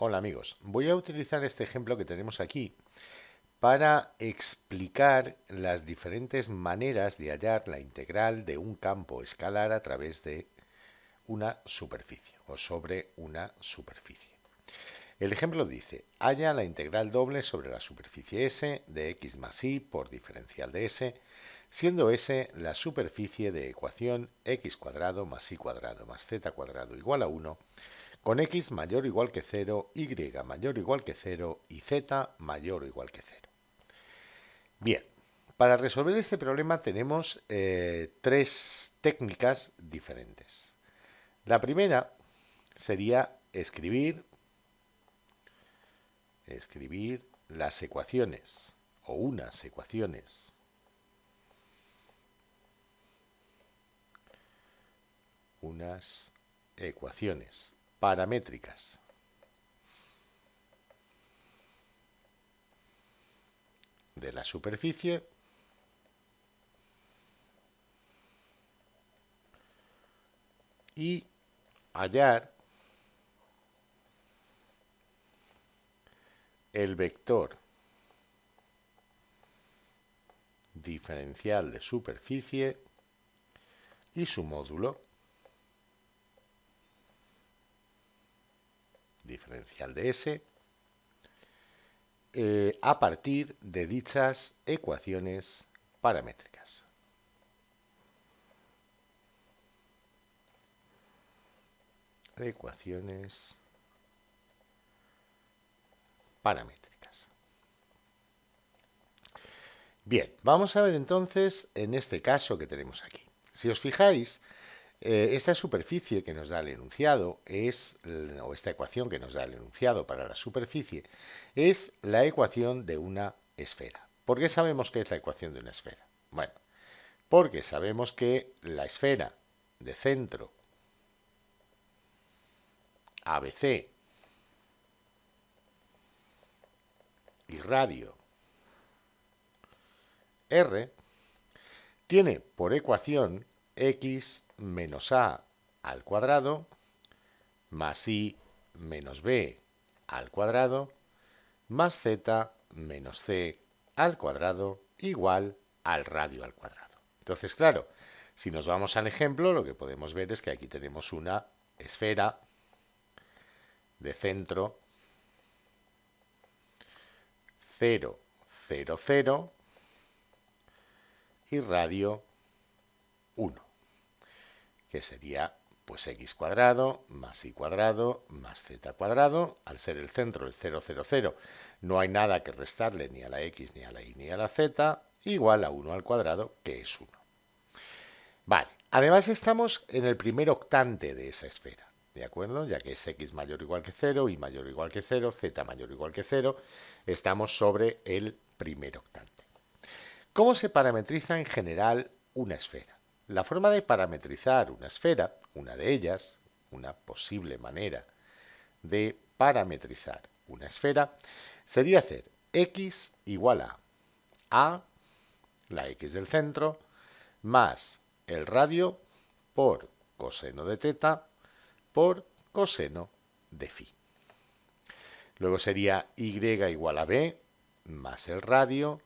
Hola amigos, voy a utilizar este ejemplo que tenemos aquí para explicar las diferentes maneras de hallar la integral de un campo escalar a través de una superficie o sobre una superficie. El ejemplo dice, halla la integral doble sobre la superficie S de x más y por diferencial de S, siendo S la superficie de ecuación x cuadrado más y cuadrado más z cuadrado igual a 1, con x mayor o igual que 0, y mayor o igual que 0 y z mayor o igual que 0. Bien, para resolver este problema tenemos tres técnicas diferentes. La primera sería escribir las ecuaciones o unas ecuaciones paramétricas de la superficie y hallar el vector diferencial de superficie y su módulo diferencial de S a partir de dichas ecuaciones paramétricas. Ecuaciones paramétricas. Bien, vamos a ver entonces en este caso que tenemos aquí. Si os fijáis, esta superficie que nos da el enunciado o esta ecuación que nos da el enunciado para la superficie, es la ecuación de una esfera. ¿Por qué sabemos que es la ecuación de una esfera? Bueno, porque sabemos que la esfera de centro ABC y radio R tiene por ecuación x menos a al cuadrado más y menos b al cuadrado más z menos c al cuadrado igual al radio al cuadrado. Entonces, claro, si nos vamos al ejemplo, lo que podemos ver es que aquí tenemos una esfera de centro 0, 0, 0 y radio 1, que sería pues x cuadrado más y cuadrado más z cuadrado. Al ser el centro el 0, 0, 0, no hay nada que restarle ni a la x, ni a la y, ni a la z, igual a 1 al cuadrado, que es 1. Vale, además estamos en el primer octante de esa esfera, ¿de acuerdo? Ya que es x mayor o igual que 0, y mayor o igual que 0, z mayor o igual que 0, estamos sobre el primer octante. ¿Cómo se parametriza en general una esfera? La forma de parametrizar una esfera, una de ellas, una posible manera de parametrizar una esfera, sería hacer x igual a, la x del centro, más el radio por coseno de teta por coseno de phi. Luego sería y igual a b más el radio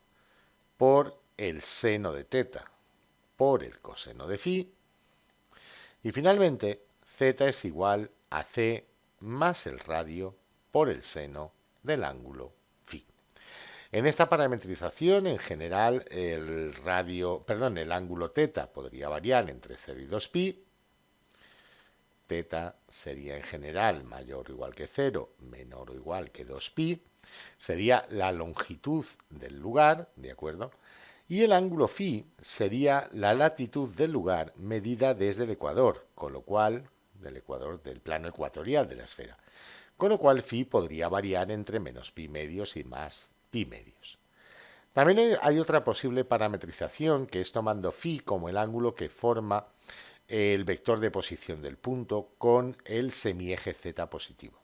por el seno de teta por el coseno de phi. Y finalmente, z es igual a c más el radio por el seno del ángulo phi. En esta parametrización, en general, el ángulo teta podría variar entre 0 y 2pi. Teta sería en general mayor o igual que 0, menor o igual que 2pi. Sería la longitud del lugar, ¿de acuerdo? Y el ángulo phi sería la latitud del lugar medida desde el ecuador, con lo cual, del plano ecuatorial de la esfera. Con lo cual phi podría variar entre menos pi medios y más pi medios. También hay otra posible parametrización, que es tomando phi como el ángulo que forma el vector de posición del punto con el semieje z positivo.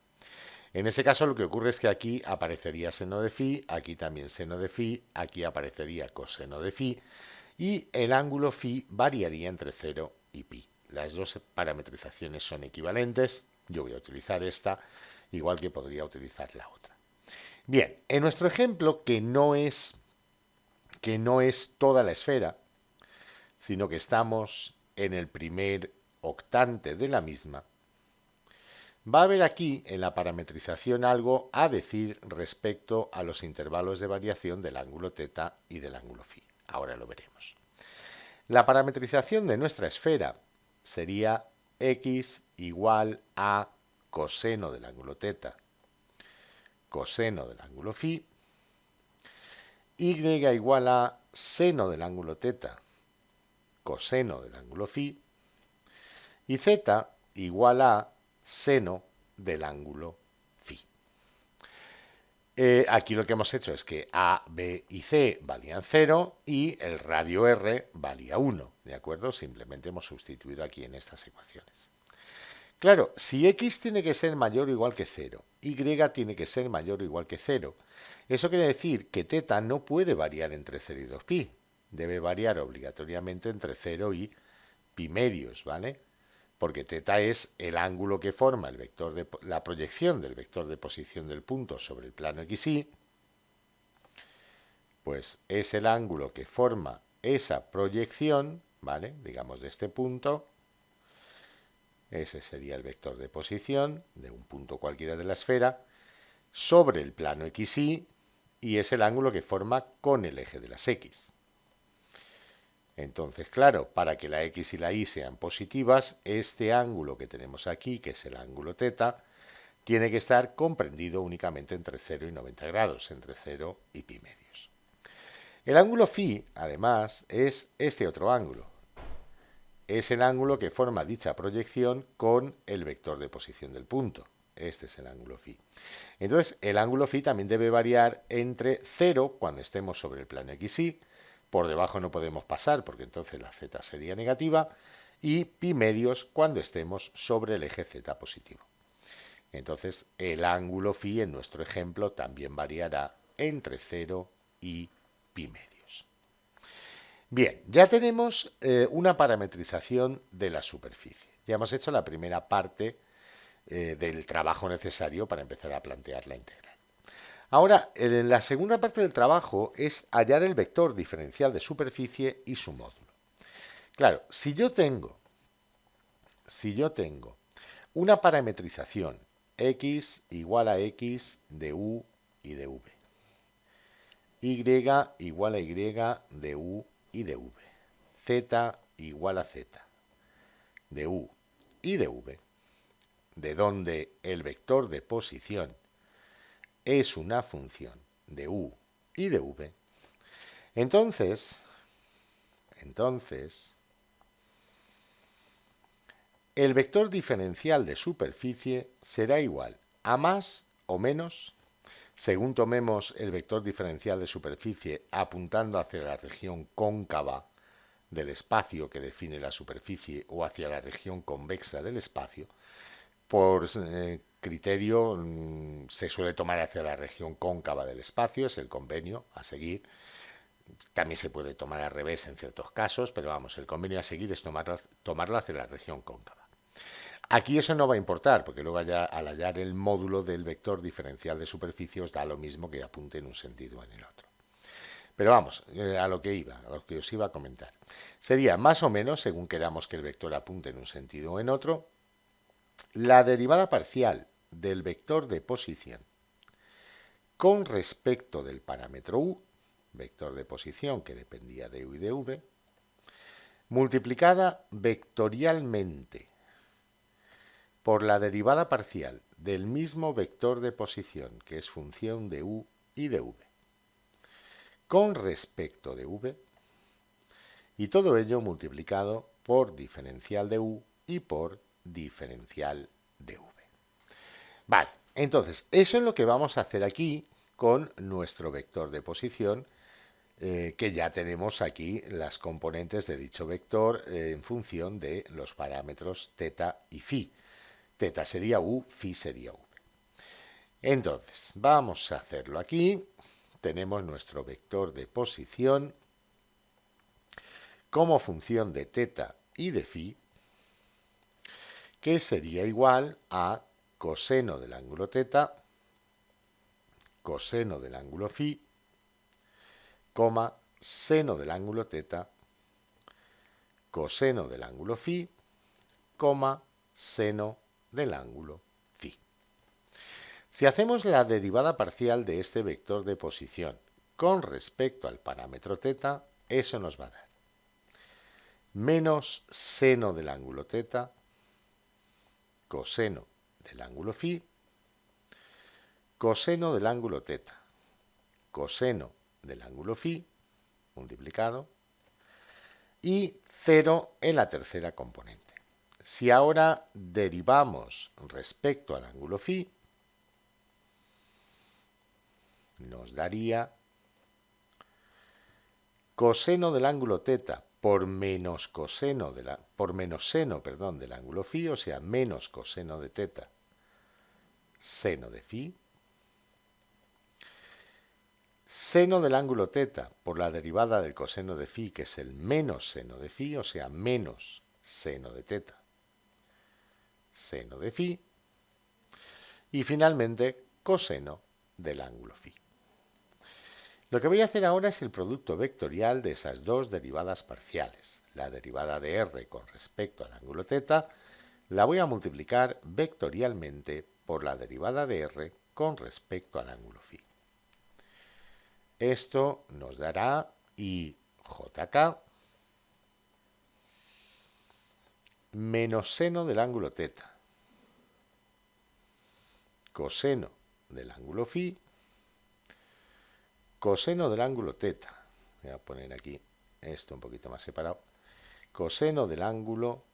En ese caso lo que ocurre es que aquí aparecería seno de phi, aquí también seno de phi, aquí aparecería coseno de phi y el ángulo phi variaría entre 0 y pi. Las dos parametrizaciones son equivalentes, yo voy a utilizar esta igual que podría utilizar la otra. Bien, en nuestro ejemplo, que no es toda la esfera, sino que estamos en el primer octante de la misma, va a haber aquí en la parametrización algo a decir respecto a los intervalos de variación del ángulo θ y del ángulo φ. Ahora lo veremos. La parametrización de nuestra esfera sería x igual a coseno del ángulo θ, coseno del ángulo φ, y igual a seno del ángulo θ, coseno del ángulo φ, y z igual a seno del ángulo φ. Aquí lo que hemos hecho es que A, B y C valían 0 y el radio R valía 1, ¿de acuerdo? Simplemente hemos sustituido aquí en estas ecuaciones. Claro, si X tiene que ser mayor o igual que 0, Y tiene que ser mayor o igual que 0, eso quiere decir que θ no puede variar entre 0 y 2π, debe variar obligatoriamente entre 0 y pi medios, ¿vale? Porque θ es el ángulo que forma el vector de la proyección del vector de posición del punto sobre el plano XY, pues es el ángulo que forma esa proyección, ¿vale? Digamos de este punto, ese sería el vector de posición de un punto cualquiera de la esfera, sobre el plano XY, y es el ángulo que forma con el eje de las X. Entonces, claro, para que la X y la Y sean positivas, este ángulo que tenemos aquí, que es el ángulo θ, tiene que estar comprendido únicamente entre 0 y 90 grados, entre 0 y pi medios. El ángulo φ, además, es este otro ángulo. Es el ángulo que forma dicha proyección con el vector de posición del punto. Este es el ángulo φ. Entonces, el ángulo φ también debe variar entre 0 cuando estemos sobre el plano XY, por debajo no podemos pasar porque entonces la z sería negativa, y pi medios cuando estemos sobre el eje z positivo. Entonces el ángulo φ en nuestro ejemplo también variará entre 0 y pi medios. Bien, ya tenemos una parametrización de la superficie. Ya hemos hecho la primera parte del trabajo necesario para empezar a plantear la integral. Ahora, en la segunda parte del trabajo es hallar el vector diferencial de superficie y su módulo. Claro, si yo tengo una parametrización x igual a x de u y de v, y igual a y de u y de v, z igual a z de u y de v, de donde el vector de posición es una función de u y de v, entonces el vector diferencial de superficie será igual a más o menos, según tomemos el vector diferencial de superficie apuntando hacia la región cóncava del espacio que define la superficie o hacia la región convexa del espacio. Por criterio se suele tomar hacia la región cóncava del espacio, es el convenio a seguir. También se puede tomar al revés en ciertos casos, pero vamos, el convenio a seguir es tomarlo hacia la región cóncava. Aquí eso no va a importar, porque luego al hallar el módulo del vector diferencial de superficie os da lo mismo que apunte en un sentido o en el otro. Pero vamos, a lo que os iba a comentar. Sería más o menos, según queramos que el vector apunte en un sentido o en otro, la derivada parcial del vector de posición con respecto del parámetro u, vector de posición que dependía de u y de v, multiplicada vectorialmente por la derivada parcial del mismo vector de posición que es función de u y de v, con respecto de v, y todo ello multiplicado por diferencial de u y por diferencial de v. Vale, entonces, eso es lo que vamos a hacer aquí con nuestro vector de posición, que ya tenemos aquí las componentes de dicho vector en función de los parámetros θ y φ. θ sería u, φ sería v. Entonces, vamos a hacerlo aquí. Tenemos nuestro vector de posición como función de θ y de φ, que sería igual a coseno del ángulo teta, coseno del ángulo phi, coma, seno del ángulo teta, coseno del ángulo phi, coma, seno del ángulo phi. Si hacemos la derivada parcial de este vector de posición con respecto al parámetro teta, eso nos va a dar menos seno del ángulo teta, coseno del ángulo phi, coseno del ángulo teta, coseno del ángulo phi, multiplicado, y 0 en la tercera componente. Si ahora derivamos respecto al ángulo phi, nos daría coseno del ángulo teta por menos seno del ángulo phi, o sea, menos coseno de teta, seno de phi, seno del ángulo teta por la derivada del coseno de phi, que es el menos seno de phi, o sea, menos seno de teta, seno de phi, y finalmente coseno del ángulo phi. Lo que voy a hacer ahora es el producto vectorial de esas dos derivadas parciales. La derivada de r con respecto al ángulo teta la voy a multiplicar vectorialmente por la derivada de r con respecto al ángulo phi. Esto nos dará IJK menos seno del ángulo teta, coseno del ángulo phi, coseno del ángulo teta. Voy a poner aquí esto un poquito más separado. Coseno del ángulo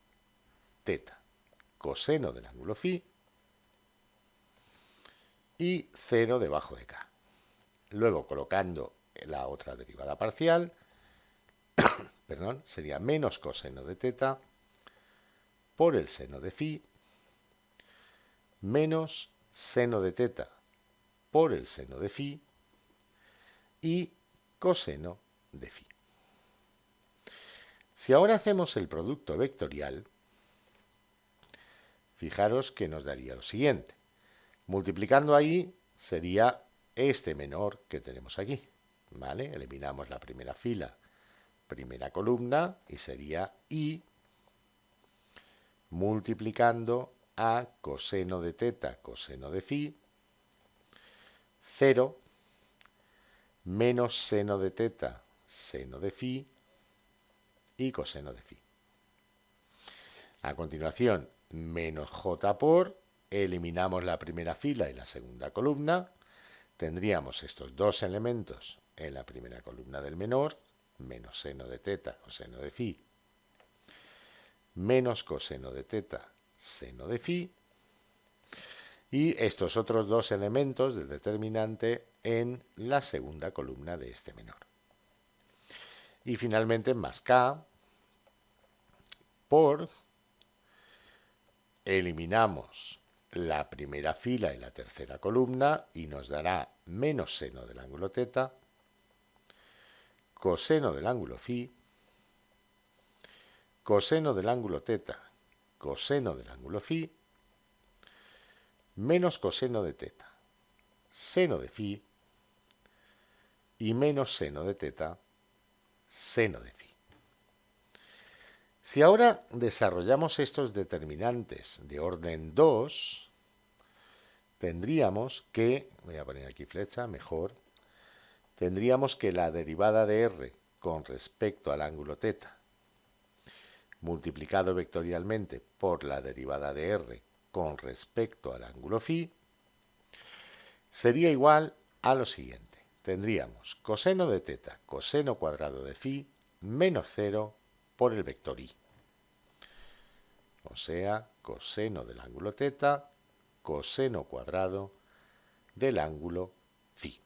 teta, coseno del ángulo phi y 0 debajo de k. Luego, colocando la otra derivada parcial, perdón, sería menos coseno de teta por el seno de phi menos seno de teta por el seno de phi y coseno de phi. Si ahora hacemos el producto vectorial, fijaros que nos daría lo siguiente. Multiplicando ahí sería este menor que tenemos aquí, ¿vale? Eliminamos la primera fila, primera columna, y sería I multiplicando a coseno de teta, coseno de phi, 0 menos seno de teta, seno de phi y coseno de phi. A continuación, menos j por, eliminamos la primera fila y la segunda columna, tendríamos estos dos elementos en la primera columna del menor, menos seno de teta, coseno de phi, menos coseno de teta, seno de phi, y estos otros dos elementos del determinante en la segunda columna de este menor. Y finalmente más k por, eliminamos la primera fila y la tercera columna y nos dará menos seno del ángulo teta, coseno del ángulo phi, coseno del ángulo teta, coseno del ángulo phi, menos coseno de teta, seno de phi, y menos seno de teta, seno de phi. Si ahora desarrollamos estos determinantes de orden 2, tendríamos que, voy a poner aquí flecha, mejor, tendríamos que la derivada de r con respecto al ángulo teta, multiplicado vectorialmente por la derivada de r con respecto al ángulo phi, sería igual a lo siguiente. Tendríamos coseno de teta, coseno cuadrado de phi, menos 0 por el vector i. O sea, coseno del ángulo teta, coseno cuadrado del ángulo phi.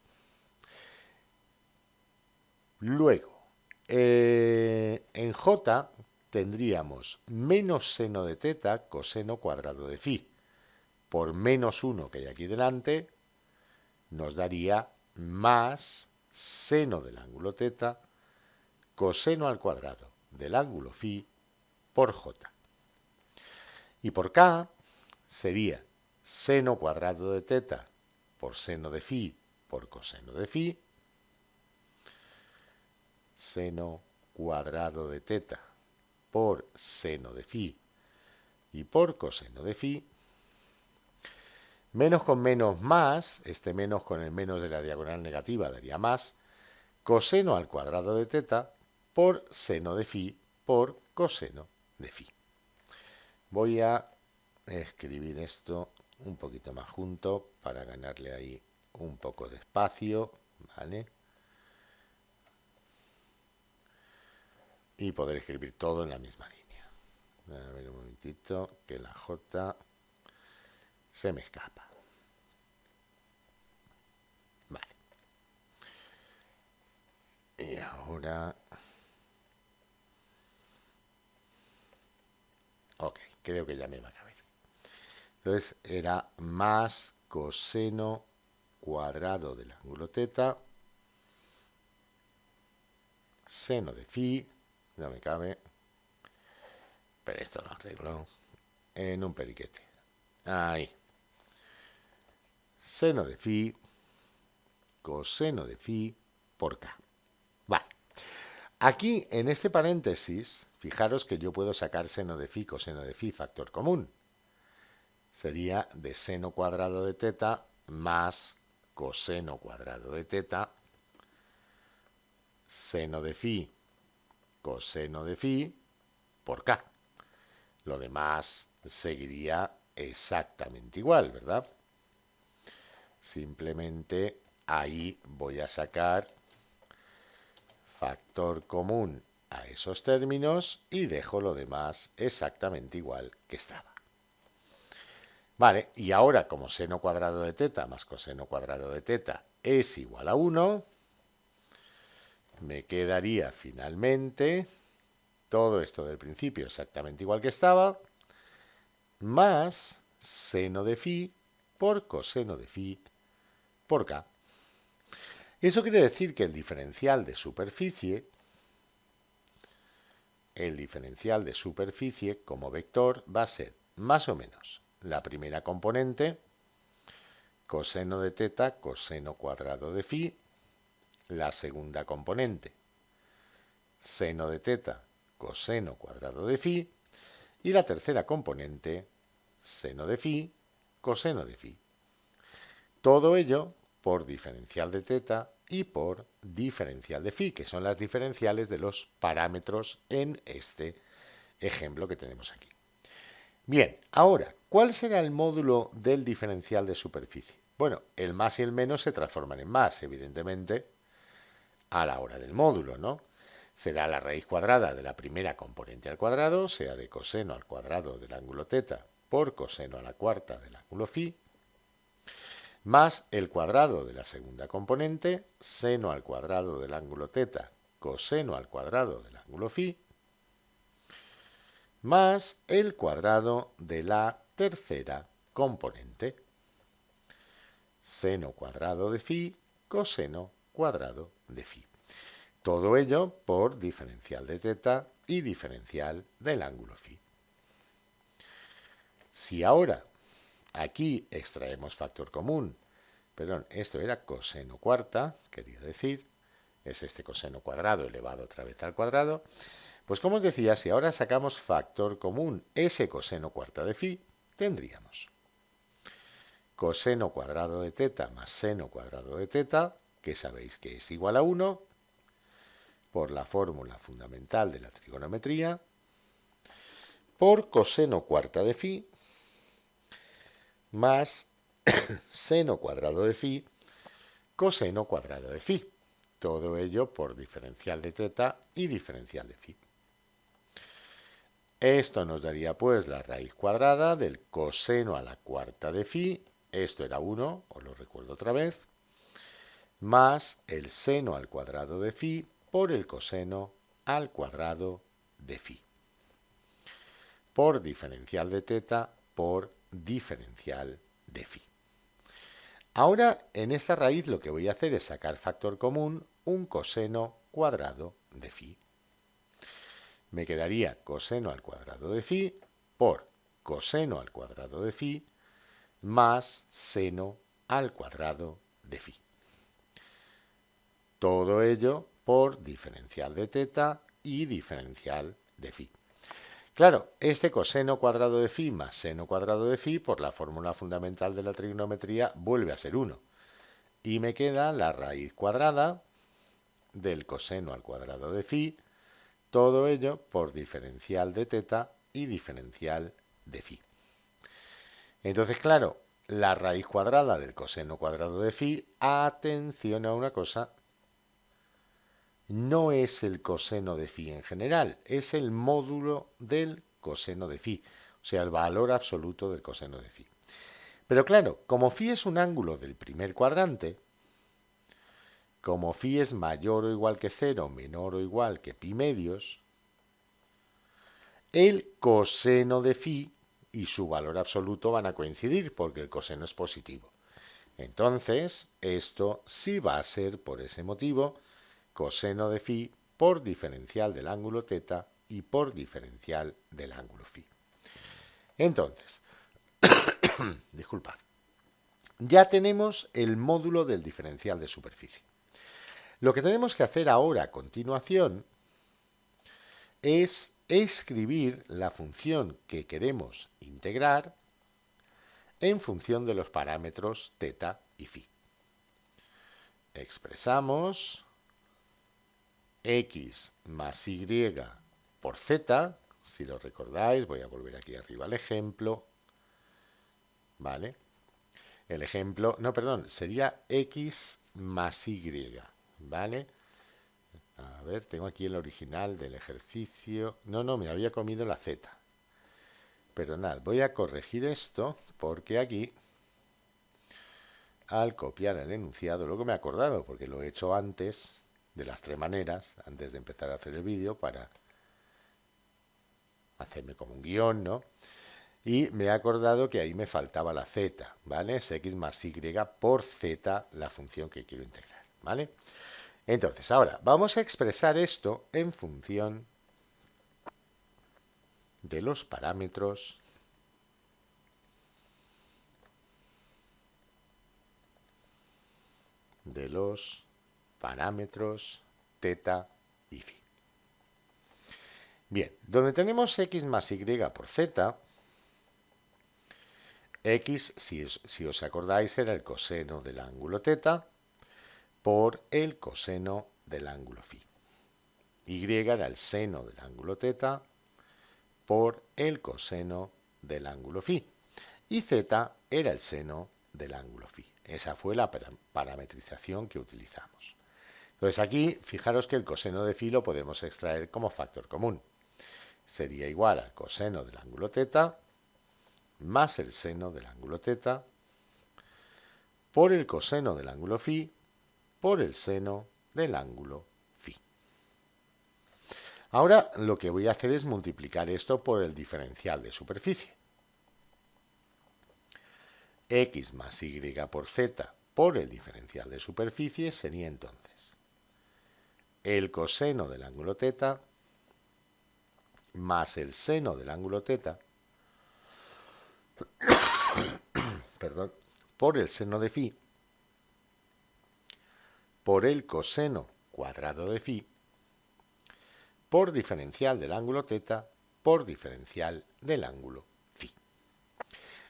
Luego, en j tendríamos menos seno de teta, coseno cuadrado de phi. Por menos 1 que hay aquí delante, nos daría más seno del ángulo teta, coseno al cuadrado del ángulo phi por j. Y por k sería seno cuadrado de teta por seno de phi por coseno de phi, seno cuadrado de teta por seno de phi y por coseno de phi, menos con menos más, este menos con el menos de la diagonal negativa daría más, coseno al cuadrado de teta por seno de phi por coseno de phi. Voy a escribir esto un poquito más junto para ganarle ahí un poco de espacio, ¿vale? Y poder escribir todo en la misma línea. A ver un momentito, que la J se me escapa. Vale. Y ahora... Ok, creo que ya me va a caber. Entonces era más coseno cuadrado del ángulo teta, seno de phi, no me cabe, pero esto lo arreglo en un periquete. Ahí. Seno de phi, coseno de phi por k. Vale. Aquí, en este paréntesis, fijaros que yo puedo sacar seno de phi, coseno de phi, factor común. Sería de seno cuadrado de teta más coseno cuadrado de teta, seno de phi, coseno de phi, por k. Lo demás seguiría exactamente igual, ¿verdad? Simplemente ahí voy a sacar factor común a esos términos y dejo lo demás exactamente igual que estaba. Vale, y ahora como seno cuadrado de teta más coseno cuadrado de teta es igual a 1, me quedaría finalmente todo esto del principio exactamente igual que estaba, más seno de phi por coseno de phi por k. Eso quiere decir que el diferencial de superficie como vector va a ser más o menos la primera componente, coseno de teta, coseno cuadrado de phi, la segunda componente, seno de teta, coseno cuadrado de phi, y la tercera componente, seno de phi, coseno de phi. Todo ello por diferencial de teta y por diferencial de phi, que son las diferenciales de los parámetros en este ejemplo que tenemos aquí. Bien, ahora, ¿cuál será el módulo del diferencial de superficie? Bueno, el más y el menos se transforman en más, evidentemente, a la hora del módulo, ¿no? Será la raíz cuadrada de la primera componente al cuadrado, sea de coseno al cuadrado del ángulo teta por coseno a la cuarta del ángulo phi, más el cuadrado de la segunda componente, seno al cuadrado del ángulo teta, coseno al cuadrado del ángulo phi, más el cuadrado de la tercera componente, seno cuadrado de phi, coseno cuadrado de phi. Todo ello por diferencial de teta y diferencial del ángulo phi. Si ahora aquí extraemos factor común, perdón, esto era coseno cuarta, quería decir, es este coseno cuadrado elevado otra vez al cuadrado, pues como os decía, si ahora sacamos factor común, ese coseno cuarta de phi, tendríamos coseno cuadrado de teta más seno cuadrado de teta, que sabéis que es igual a 1, por la fórmula fundamental de la trigonometría, por coseno cuarta de phi, más seno cuadrado de phi, coseno cuadrado de phi. Todo ello por diferencial de teta y diferencial de phi. Esto nos daría pues la raíz cuadrada del coseno a la cuarta de phi, esto era 1, os lo recuerdo otra vez, más el seno al cuadrado de phi por el coseno al cuadrado de phi. Por diferencial de teta por diferencial de phi. Ahora, en esta raíz lo que voy a hacer es sacar factor común, un coseno cuadrado de phi. Me quedaría coseno al cuadrado de phi por coseno al cuadrado de phi, más seno al cuadrado de phi. Todo ello por diferencial de teta y diferencial de phi. Claro, este coseno cuadrado de phi más seno cuadrado de phi, por la fórmula fundamental de la trigonometría, vuelve a ser 1. Y me queda la raíz cuadrada del coseno al cuadrado de phi, todo ello por diferencial de teta y diferencial de phi. Entonces, claro, la raíz cuadrada del coseno cuadrado de phi, atención a una cosa, no es el coseno de phi en general, es el módulo del coseno de phi, o sea, el valor absoluto del coseno de phi. Pero claro, como phi es un ángulo del primer cuadrante, como phi es mayor o igual que 0, menor o igual que pi medios, el coseno de phi y su valor absoluto van a coincidir porque el coseno es positivo. Entonces, esto sí va a ser, por ese motivo, coseno de phi por diferencial del ángulo teta y por diferencial del ángulo phi. Entonces, disculpad, ya tenemos el módulo del diferencial de superficie. Lo que tenemos que hacer ahora a continuación es escribir la función que queremos integrar en función de los parámetros teta y phi. Expresamos x más y por z, si lo recordáis, voy a volver aquí arriba al ejemplo, ¿vale? El ejemplo, no, perdón, sería x más y, ¿vale? A ver, tengo aquí el original del ejercicio. No, me había comido la z. Perdonad, voy a corregir esto porque aquí, al copiar el enunciado, luego me he acordado porque lo he hecho antes, de las tres maneras, antes de empezar a hacer el vídeo, para hacerme como un guión, ¿no? Y me he acordado que ahí me faltaba la z, ¿vale? Es x más y por z la función que quiero integrar, ¿vale? Entonces, ahora vamos a expresar esto en función de los parámetros teta y phi. Bien, donde tenemos x más y por z, x, si os acordáis, era el coseno del ángulo teta por el coseno del ángulo phi. Y era el seno del ángulo teta por el coseno del ángulo phi. Y z era el seno del ángulo phi. Esa fue la parametrización que utilizamos. Entonces aquí, fijaros que el coseno de phi lo podemos extraer como factor común. Sería igual al coseno del ángulo teta más el seno del ángulo teta por el coseno del ángulo phi por el seno del ángulo phi. Ahora lo que voy a hacer es multiplicar esto por el diferencial de superficie. X más y por z por el diferencial de superficie sería entonces el coseno del ángulo teta más el seno del ángulo teta perdón, por el seno de phi por el coseno cuadrado de phi por diferencial del ángulo teta por diferencial del ángulo phi.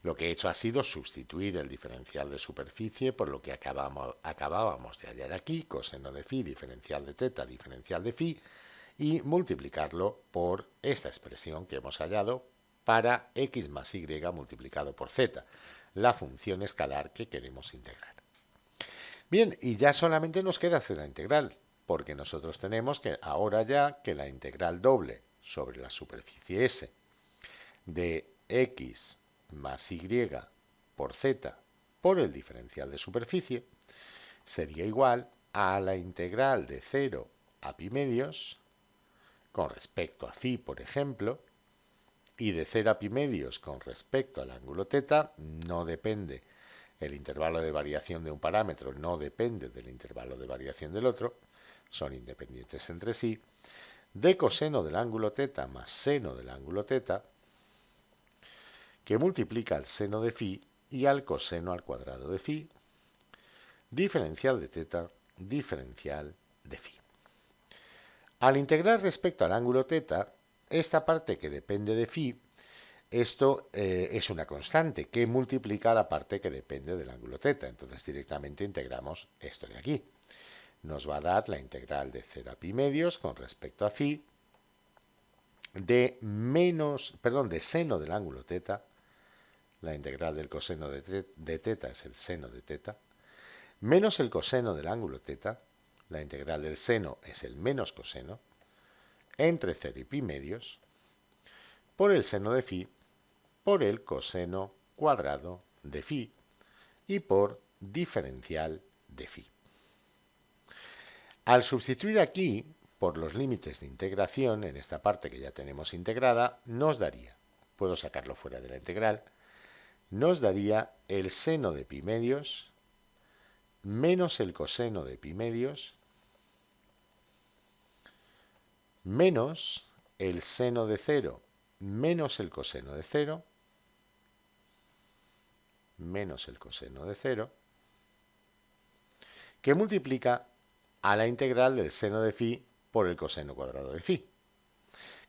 Lo que he hecho ha sido sustituir el diferencial de superficie por lo que acabábamos de hallar aquí, coseno de phi, diferencial de teta, diferencial de phi, y multiplicarlo por esta expresión que hemos hallado para x más y multiplicado por z, la función escalar que queremos integrar. Bien, y ya solamente nos queda hacer la integral, porque nosotros tenemos que ahora ya que la integral doble sobre la superficie S de x más y por z por el diferencial de superficie sería igual a la integral de 0 a pi medios con respecto a phi, por ejemplo, y de 0 a pi medios con respecto al ángulo teta, no depende, el intervalo de variación de un parámetro no depende del intervalo de variación del otro, son independientes entre sí, de coseno del ángulo teta más seno del ángulo teta, que multiplica el seno de phi y al coseno al cuadrado de phi, diferencial de θ, diferencial de phi. Al integrar respecto al ángulo θ, esta parte que depende de phi, esto es una constante que multiplica la parte que depende del ángulo θ. Entonces directamente integramos esto de aquí. Nos va a dar la integral de 0 a pi medios con respecto a phi de seno del ángulo θ. La integral del coseno de θ es el seno de θ, menos el coseno del ángulo θ, la integral del seno es el menos coseno, entre 0 y pi medios, por el seno de phi, por el coseno cuadrado de phi y por diferencial de phi. Al sustituir aquí por los límites de integración, en esta parte que ya tenemos integrada, nos daría, puedo sacarlo fuera de la integral, nos daría el seno de pi medios menos el coseno de pi medios menos el seno de 0 menos el coseno de 0 menos el coseno de 0 que multiplica a la integral del seno de phi por el coseno cuadrado de phi.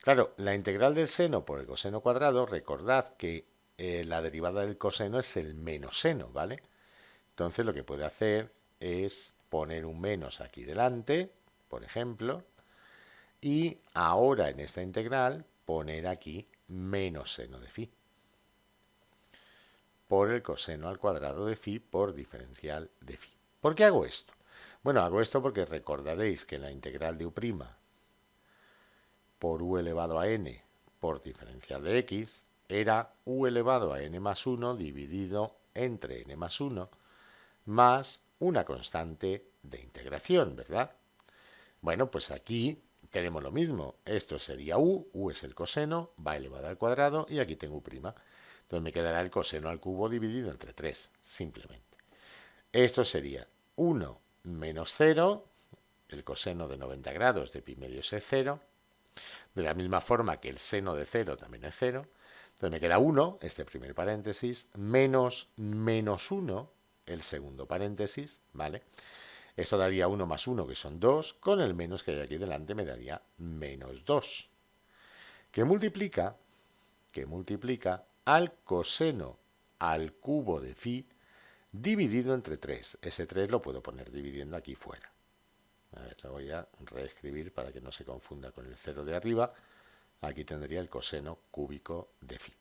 Claro, la integral del seno por el coseno cuadrado, recordad que la derivada del coseno es el menos seno, ¿vale? Entonces lo que puede hacer es poner un menos aquí delante, por ejemplo, y ahora en esta integral poner aquí menos seno de phi por el coseno al cuadrado de phi por diferencial de phi. ¿Por qué hago esto? Bueno, hago esto porque recordaréis que la integral de u' por u elevado a n por diferencial de x era u elevado a n más 1 dividido entre n más 1 más una constante de integración, ¿verdad? Bueno, pues aquí tenemos lo mismo. Esto sería u es el coseno, va elevado al cuadrado y aquí tengo u'. Entonces me quedará el coseno al cubo dividido entre 3, simplemente. Esto sería 1 menos 0, el coseno de 90 grados de pi medios es 0, de la misma forma que el seno de 0 también es 0. Entonces me queda 1, este primer paréntesis, menos 1, el segundo paréntesis, ¿vale? Esto daría 1 más 1, que son 2, con el menos que hay aquí delante me daría menos 2, que multiplica al coseno al cubo de phi dividido entre 3. Ese 3 lo puedo poner dividiendo aquí fuera. A ver, lo voy a reescribir para que no se confunda con el 0 de arriba. Aquí tendría el coseno cúbico de phi.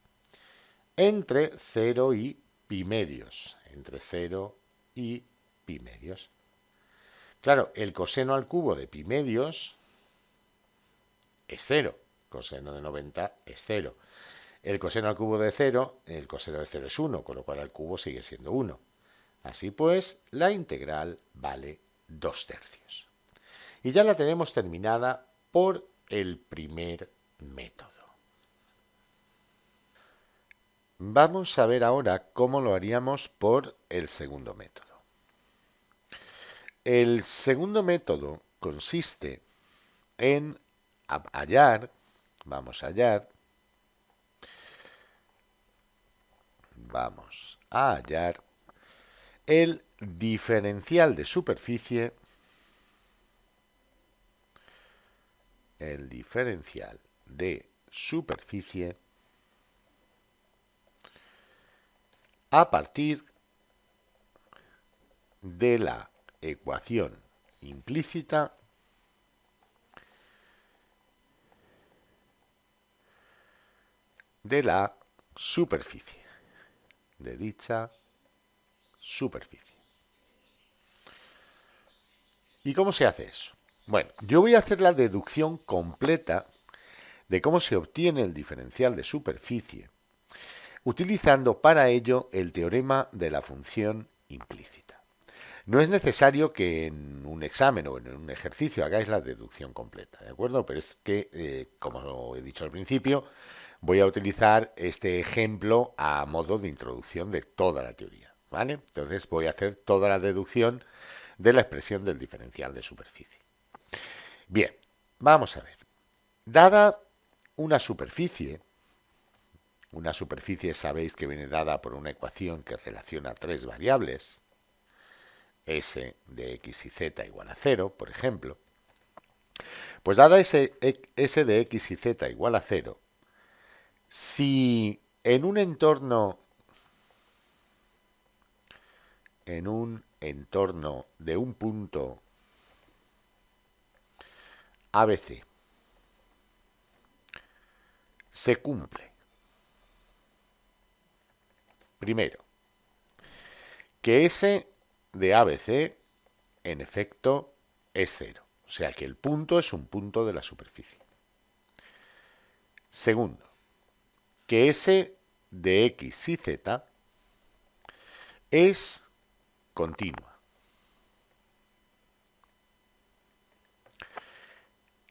Entre 0 y pi medios. Entre 0 y pi medios. Claro, el coseno al cubo de pi medios es 0. Coseno de 90 es 0. El coseno al cubo de 0, el coseno de 0 es 1, con lo cual al cubo sigue siendo 1. Así pues, la integral vale 2/3. Y ya la tenemos terminada por el primer método. Vamos a ver ahora cómo lo haríamos por el segundo método. El segundo método consiste en vamos a hallar el diferencial de superficie a partir de la ecuación implícita de la superficie, de dicha superficie. ¿Y cómo se hace eso? Bueno, yo voy a hacer la deducción completa de cómo se obtiene el diferencial de superficie, utilizando para ello el teorema de la función implícita. No es necesario que en un examen o en un ejercicio hagáis la deducción completa, ¿de acuerdo? Pero es que, como he dicho al principio, voy a utilizar este ejemplo a modo de introducción de toda la teoría, ¿vale? Entonces voy a hacer toda la deducción de la expresión del diferencial de superficie. Bien, vamos a ver. Dada una superficie, Una superficie sabéis que viene dada por una ecuación que relaciona tres variables, s de x y z igual a 0, por ejemplo. Pues dada s de x y z igual a 0, si en un entorno de un punto ABC se cumple, primero, que S de ABC en efecto es 0, o sea que el punto es un punto de la superficie. Segundo, que S de X y Z es continua.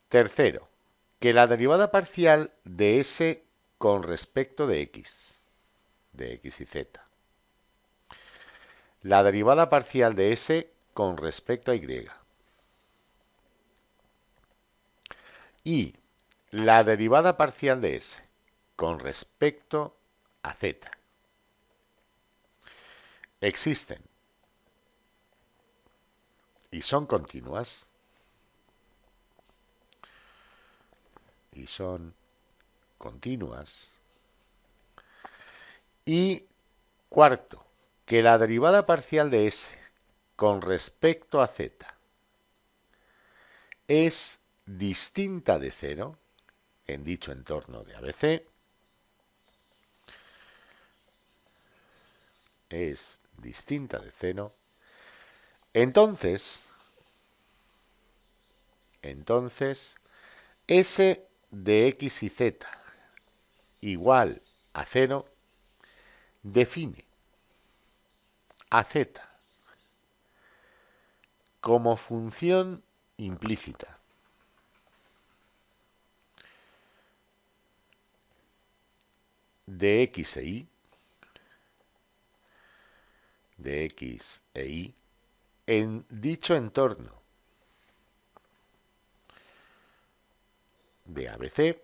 Tercero, que la derivada parcial de S con respecto de X y Z, la derivada parcial de S con respecto a Y y la derivada parcial de S con respecto a Z existen y son continuas y cuarto, que la derivada parcial de S con respecto a Z es distinta de 0 en dicho entorno de ABC, es distinta de 0, entonces S de X y Z igual a 0 define a Z como función implícita de X e Y en dicho entorno de ABC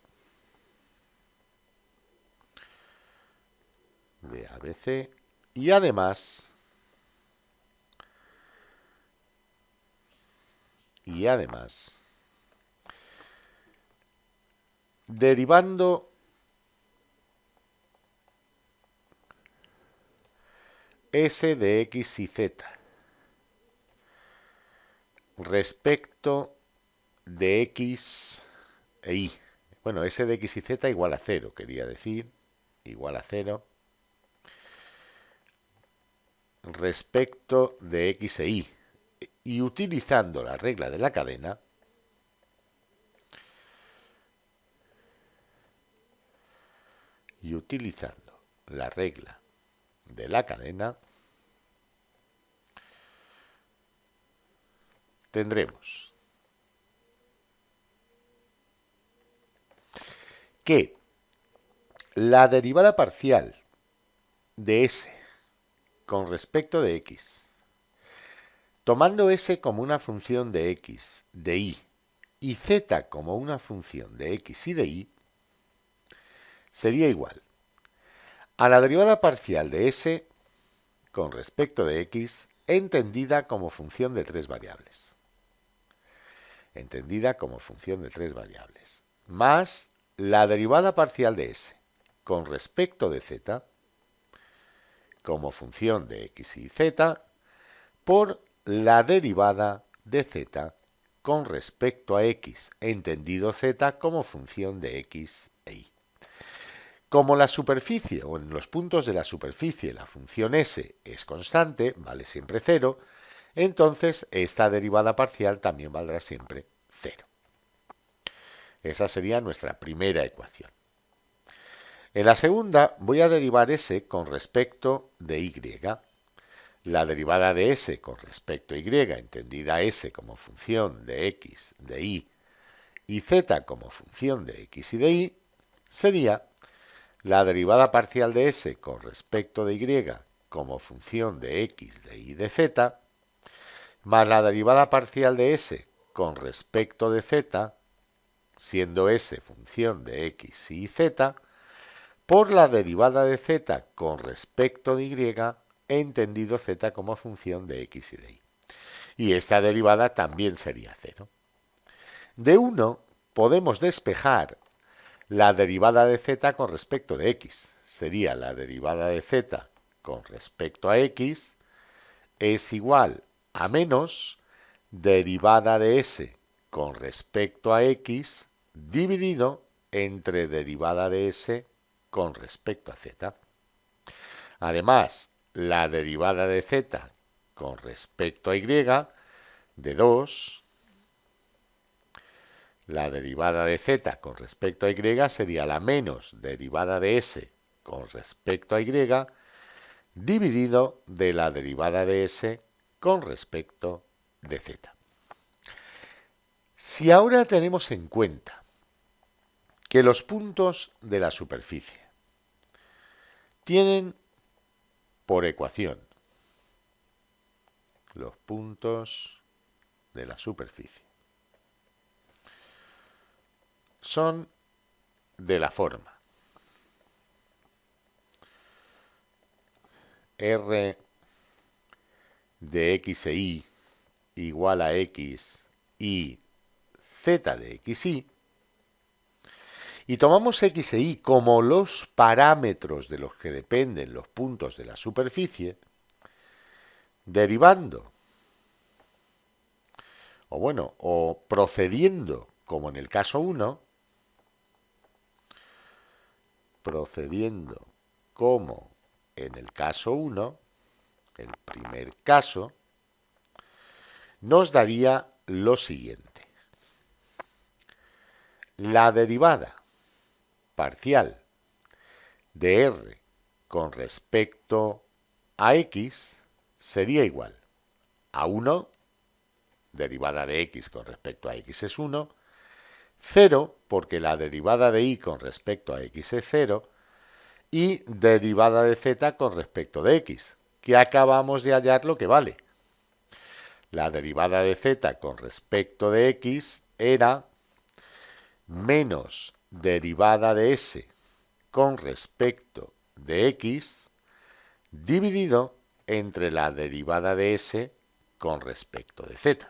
y además derivando S de X y Z respecto de X e Y. Bueno, S de X y Z igual a 0, quería decir, igual a 0 respecto de X e Y. Y utilizando la regla de la cadena, tendremos que la derivada parcial de S con respecto de X, tomando S como una función de X, de y Z como una función de X y de Y, sería igual a la derivada parcial de S con respecto de X entendida como función de tres variables. Más la derivada parcial de S con respecto de Z como función de X y Z por la derivada de Z con respecto a X, entendido Z como función de X e Y. Como la superficie o en los puntos de la superficie la función S es constante, vale siempre 0, entonces esta derivada parcial también valdrá siempre 0. Esa sería nuestra primera ecuación. En la segunda voy a derivar S con respecto de Y. La derivada de S con respecto a Y, entendida S como función de X, de y Z como función de X y de Y, sería la derivada parcial de S con respecto de Y como función de X, de Y, de Z, más la derivada parcial de S con respecto de Z, siendo S función de X y Z, por la derivada de z con respecto de y, entendido z como función de x y de y. Y esta derivada también sería 0. De 1 podemos despejar la derivada de z con respecto de x. Sería la derivada de z con respecto a x es igual a menos derivada de s con respecto a x dividido entre derivada de s con respecto a z. Además, la derivada de z con respecto a y de 2, la derivada de z con respecto a y sería la menos derivada de s con respecto a y dividido de la derivada de s con respecto de z. Si ahora tenemos en cuenta que los puntos de la superficie tienen por ecuación los puntos de la superficie son de la forma r de x e y igual a x y z de x y, y tomamos x e y como los parámetros de los que dependen los puntos de la superficie, derivando, o procediendo, como en el caso 1, procediendo como en el caso 1, el primer caso, nos daría lo siguiente. La derivada parcial de r con respecto a x sería igual a 1, derivada de x con respecto a x es 1, 0, porque la derivada de y con respecto a x es 0, y derivada de z con respecto de x, que acabamos de hallar lo que vale. La derivada de z con respecto de x era menos derivada de s con respecto de x dividido entre la derivada de s con respecto de z.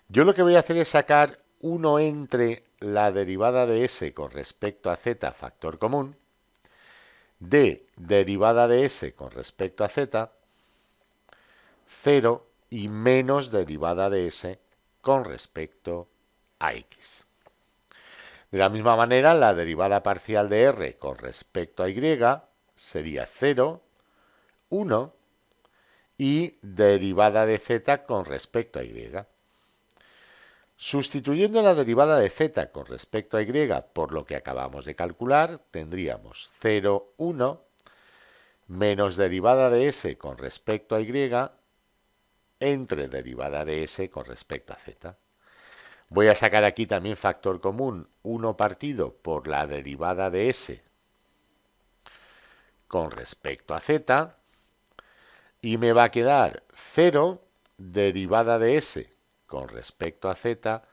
Yo lo que voy a hacer es sacar 1 entre la derivada de s con respecto a z factor común, de derivada de s con respecto a z, 0 y menos derivada de s con respecto a x. De la misma manera, la derivada parcial de r con respecto a y sería 0, 1 y derivada de z con respecto a y. Sustituyendo la derivada de z con respecto a y por lo que acabamos de calcular, tendríamos 0, 1 menos derivada de s con respecto a y entre derivada de s con respecto a z. Voy a sacar aquí también factor común 1 partido por la derivada de s con respecto a z y me va a quedar 0 derivada de s con respecto a z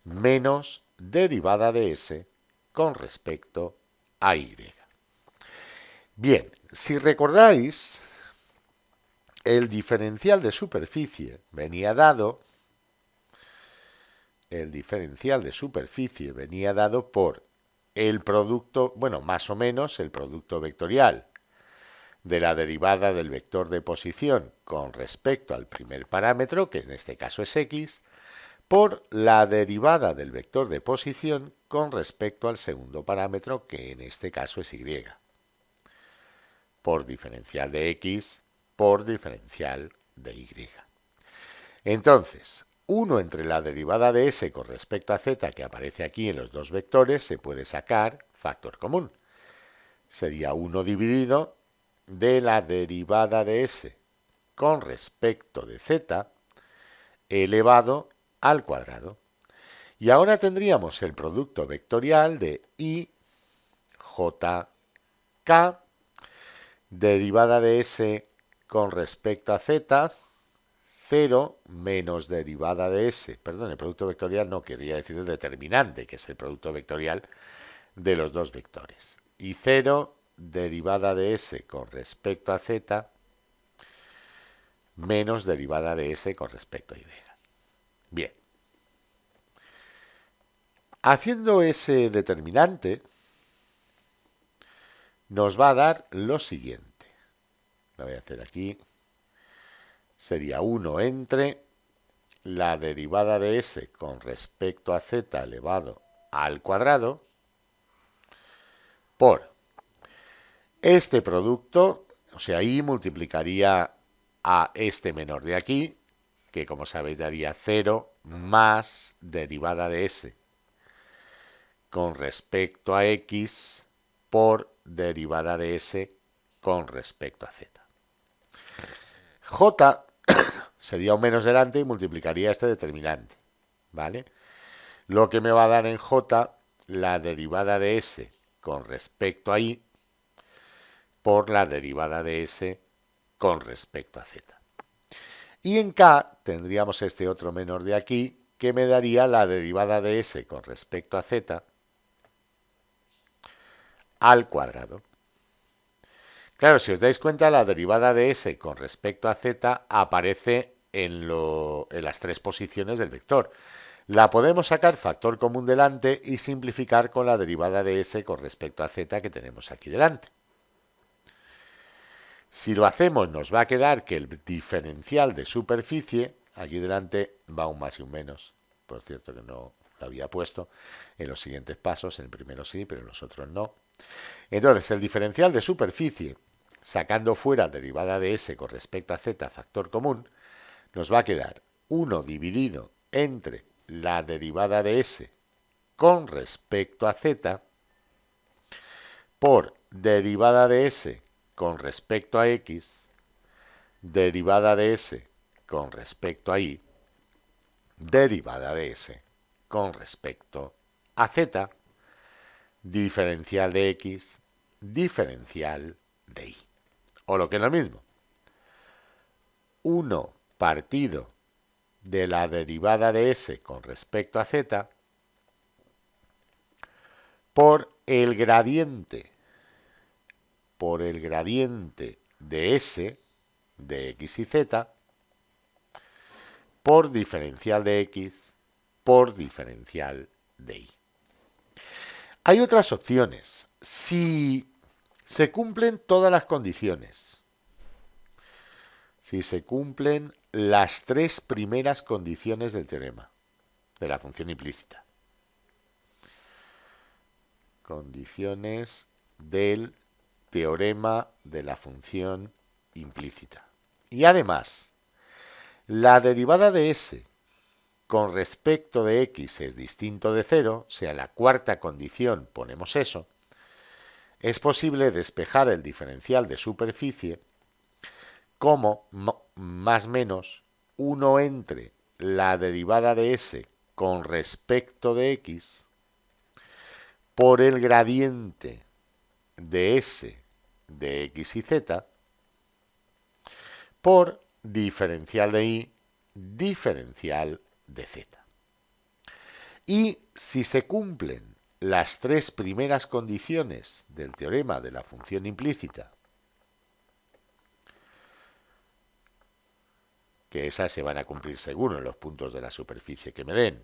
menos derivada de s con respecto a y. Bien, si recordáis, el diferencial de superficie venía dado por el producto, más o menos el producto vectorial de la derivada del vector de posición con respecto al primer parámetro, que en este caso es x, por la derivada del vector de posición con respecto al segundo parámetro, que en este caso es y, por diferencial de x por diferencial de y. Entonces, 1 entre la derivada de s con respecto a z que aparece aquí en los dos vectores se puede sacar factor común. Sería 1 dividido de la derivada de s con respecto de z elevado al cuadrado. Y ahora tendríamos el producto vectorial de i, j, k, derivada de s con respecto a z, 0 menos derivada de s, perdón, el producto vectorial no quería decir el determinante, que es el producto vectorial de los dos vectores. y 0 derivada de S con respecto a Z menos derivada de S con respecto a Y. Bien. Haciendo ese determinante, nos va a dar lo siguiente. Lo voy a hacer aquí. Sería 1 entre la derivada de S con respecto a Z elevado al cuadrado por este producto, o sea, I multiplicaría a este menor de aquí, que como sabéis daría 0 más derivada de S con respecto a X por derivada de S con respecto a Z. J sería un menos delante y multiplicaría este determinante, ¿vale? Lo que me va a dar en J la derivada de S con respecto a I por la derivada de S con respecto a Z. Y en K tendríamos este otro menor de aquí que me daría la derivada de S con respecto a Z al cuadrado. Claro, si os dais cuenta, la derivada de S con respecto a Z aparece en las tres posiciones del vector. La podemos sacar factor común delante y simplificar con la derivada de S con respecto a Z que tenemos aquí delante. Si lo hacemos, nos va a quedar que el diferencial de superficie, aquí delante va un más y un menos, por cierto que no lo había puesto en los siguientes pasos, en el primero sí, pero en los otros no. Entonces, el diferencial de superficie, sacando fuera derivada de S con respecto a Z factor común, nos va a quedar 1 dividido entre la derivada de S con respecto a Z por derivada de S con respecto a X, derivada de S con respecto a Y, derivada de S con respecto a Z, diferencial de X, diferencial de Y. O lo que es lo mismo, 1 partido de la derivada de S con respecto a Z por el gradiente de S de X y Z por diferencial de X por diferencial de Y. Hay otras opciones. Si se cumplen todas las condiciones, si se cumplen las tres primeras condiciones del teorema, de la función implícita. Condiciones del teorema de la función implícita. Y además, la derivada de S con respecto de X es distinto de 0, o sea, la cuarta condición ponemos eso, es posible despejar el diferencial de superficie como más menos 1 entre la derivada de S con respecto de X por el gradiente de S de X y Z por diferencial de Y, diferencial de Z. Y si se cumplen las tres primeras condiciones del teorema de la función implícita, que esas se van a cumplir seguro en los puntos de la superficie que me den,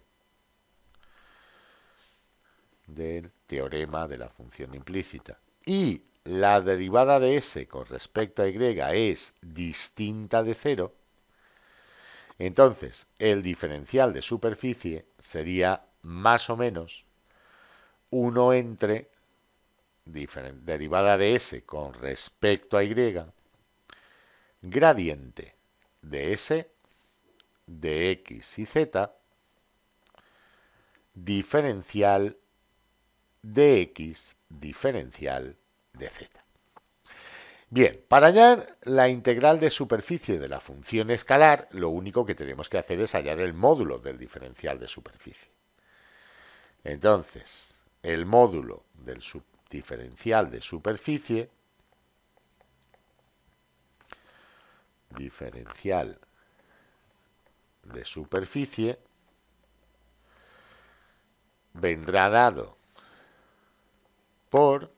del teorema de la función implícita, y la derivada de S con respecto a Y es distinta de 0, entonces el diferencial de superficie sería más o menos 1 entre derivada de S con respecto a Y, gradiente de S de X y Z, diferencial de X, diferencial de Z. Bien, para hallar la integral de superficie de la función escalar, lo único que tenemos que hacer es hallar el módulo del diferencial de superficie. Entonces, el módulo del diferencial de superficie, vendrá dado por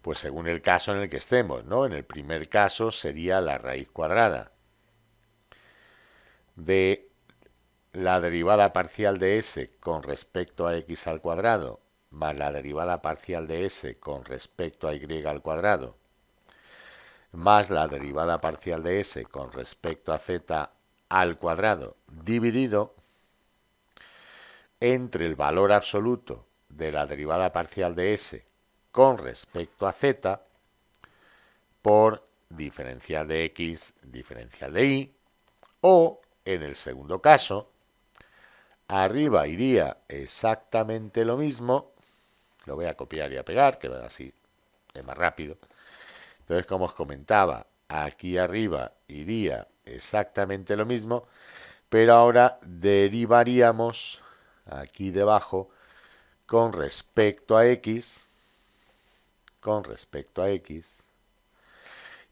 Pues según el caso en el que estemos, ¿no? En el primer caso sería la raíz cuadrada de la derivada parcial de s con respecto a x al cuadrado más la derivada parcial de s con respecto a y al cuadrado más la derivada parcial de s con respecto a z al cuadrado dividido entre el valor absoluto de la derivada parcial de s con respecto a z por diferencial de x, diferencial de y, o, en el segundo caso, arriba iría exactamente lo mismo, lo voy a copiar y a pegar, que así es más rápido. Entonces, como os comentaba, aquí arriba iría exactamente lo mismo, pero ahora derivaríamos aquí debajo con respecto a x,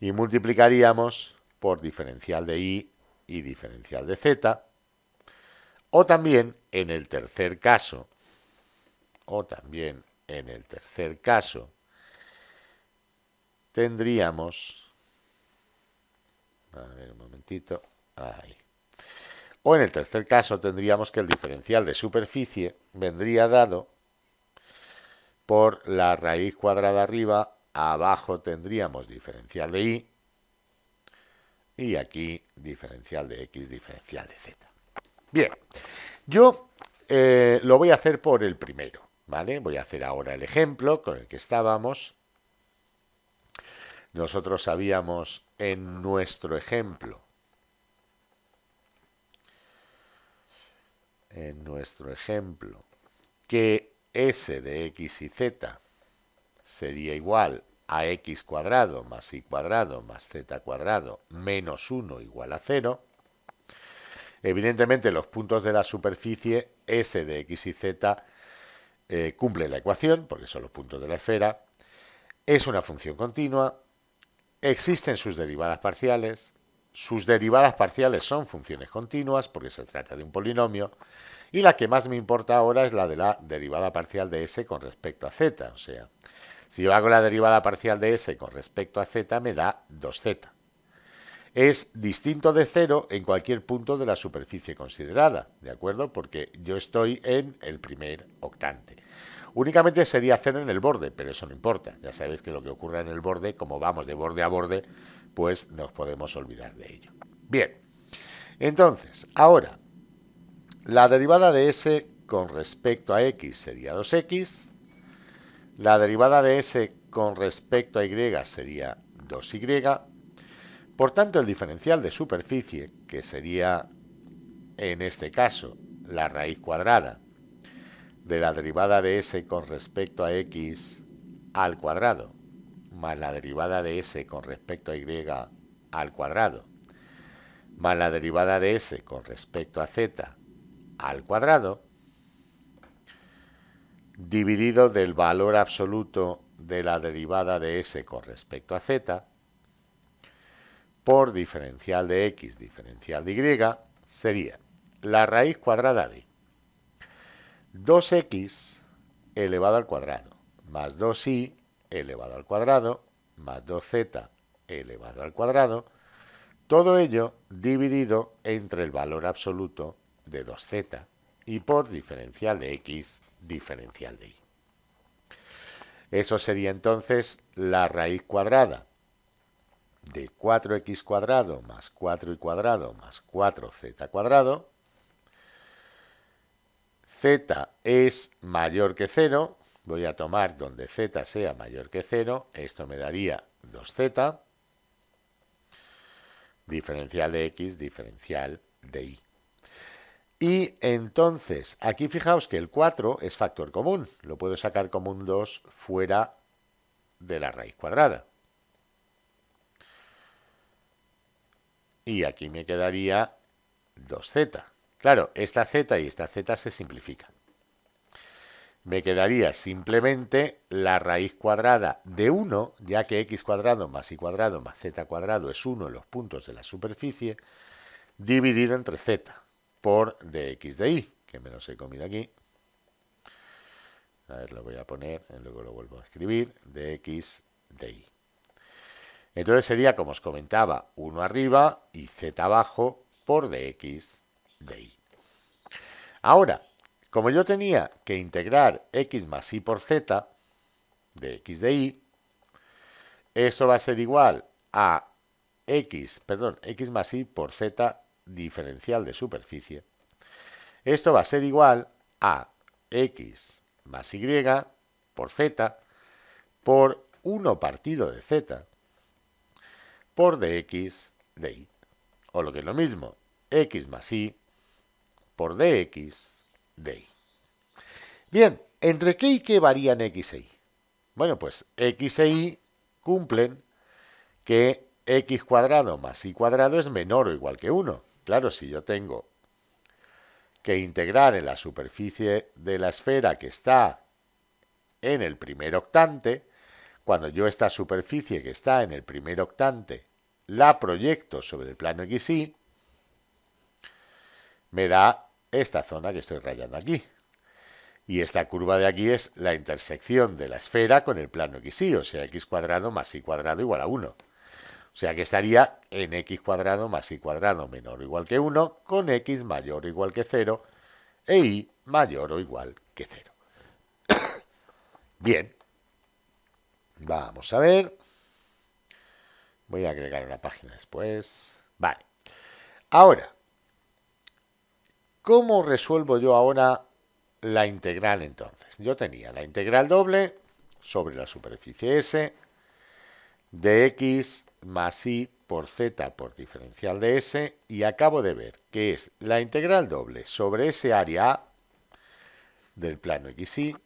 y multiplicaríamos por diferencial de y diferencial de z, o también en el tercer caso, tendríamos, a ver un momentito, ahí. O en el tercer caso tendríamos que el diferencial de superficie vendría dado por la raíz cuadrada arriba, abajo tendríamos diferencial de y aquí diferencial de x, diferencial de z. Bien, yo lo voy a hacer por el primero, ¿vale? Voy a hacer ahora el ejemplo con el que estábamos. Nosotros sabíamos en nuestro ejemplo, que s de x y z sería igual a x cuadrado más y cuadrado más z cuadrado menos 1 igual a 0. Evidentemente los puntos de la superficie s de x y z cumplen la ecuación, porque son los puntos de la esfera. Es una función continua. Existen sus derivadas parciales. Sus derivadas parciales son funciones continuas, porque se trata de un polinomio. Y la que más me importa ahora es la de la derivada parcial de s con respecto a z. O sea, si yo hago la derivada parcial de s con respecto a z, me da 2z. Es distinto de 0 en cualquier punto de la superficie considerada, ¿de acuerdo? Porque yo estoy en el primer octante. Únicamente sería 0 en el borde, pero eso no importa. Ya sabéis que lo que ocurra en el borde, como vamos de borde a borde, pues nos podemos olvidar de ello. Bien, entonces, ahora, la derivada de s con respecto a x sería 2x, la derivada de s con respecto a y sería 2y, por tanto, el diferencial de superficie, que sería en este caso la raíz cuadrada de la derivada de s con respecto a x al cuadrado, más la derivada de s con respecto a y al cuadrado, más la derivada de s con respecto a z al cuadrado, dividido del valor absoluto de la derivada de s con respecto a z, por diferencial de x, diferencial de y, sería la raíz cuadrada de 2x elevado al cuadrado, más 2y elevado al cuadrado, más 2z elevado al cuadrado, todo ello dividido entre el valor absoluto de 2z y por diferencial de x, diferencial de y. Eso sería entonces la raíz cuadrada de 4x cuadrado más 4y cuadrado más 4z cuadrado. Z es mayor que 0. Voy a tomar donde z sea mayor que 0. Esto me daría 2z. Diferencial de x, diferencial de y. Y entonces, aquí fijaos que el 4 es factor común. Lo puedo sacar como un 2 fuera de la raíz cuadrada. Y aquí me quedaría 2z. Claro, esta z y esta z se simplifican. Me quedaría simplemente la raíz cuadrada de 1, ya que x cuadrado más y cuadrado más z cuadrado es 1 en los puntos de la superficie, dividido entre z por dx de y, que me los he comido aquí. A ver, lo voy a poner, luego lo vuelvo a escribir, dx de y. Entonces sería, como os comentaba, 1 arriba y z abajo por dx de y. Ahora, como yo tenía que integrar x más y por z de x de y, esto va a ser igual a x más y por z diferencial de superficie. Esto va a ser igual a x más y por z por 1 partido de z por dx de y. O lo que es lo mismo, x más y por dx de y. Bien, ¿entre qué y qué varían x e y? Bueno, pues x e y cumplen que x cuadrado más y cuadrado es menor o igual que 1. Claro, si yo tengo que integrar en la superficie de la esfera que está en el primer octante, cuando yo esta superficie que está en el primer octante la proyecto sobre el plano XY, me da esta zona que estoy rayando aquí. Y esta curva de aquí es la intersección de la esfera con el plano XY, o sea, x cuadrado más y cuadrado igual a 1. O sea que estaría en x cuadrado más y cuadrado menor o igual que 1, con x mayor o igual que 0 e y mayor o igual que 0. Bien, vamos a ver. Voy a agregar una página después. Vale. Ahora, ¿cómo resuelvo yo ahora la integral entonces? Yo tenía la integral doble sobre la superficie S de x más y por z por diferencial de S y acabo de ver que es la integral doble sobre ese área A del plano XY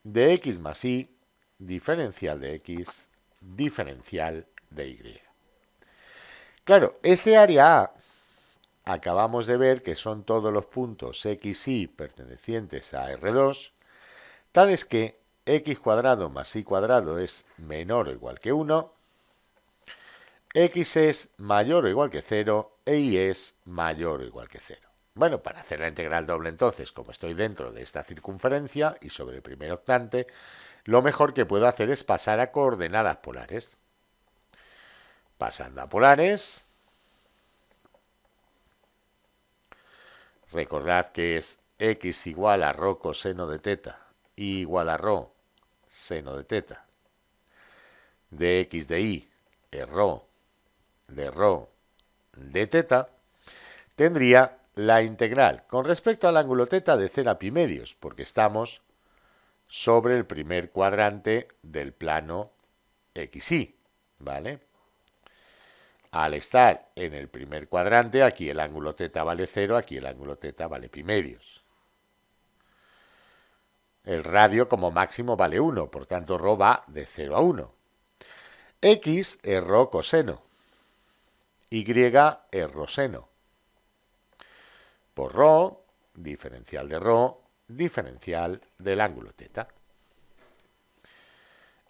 de x más y diferencial de x diferencial de y. Claro, este área A acabamos de ver que son todos los puntos x, y pertenecientes a R2, tales que x cuadrado más y cuadrado es menor o igual que 1, x es mayor o igual que 0 e y es mayor o igual que 0. Bueno, para hacer la integral doble entonces, como estoy dentro de esta circunferencia y sobre el primer octante, lo mejor que puedo hacer es pasar a coordenadas polares. Pasando a polares, recordad que es x igual a rho coseno de teta y igual a rho seno de teta de x de y es rho de teta, tendría la integral con respecto al ángulo teta de 0 a pi medios, porque estamos sobre el primer cuadrante del plano XY, ¿vale? Al estar en el primer cuadrante, aquí el ángulo teta vale 0, aquí el ángulo teta vale pi medios. El radio como máximo vale 1, por tanto rho va de 0 a 1. X es rho coseno, Y es rho seno. Por rho, diferencial de rho, diferencial del ángulo teta.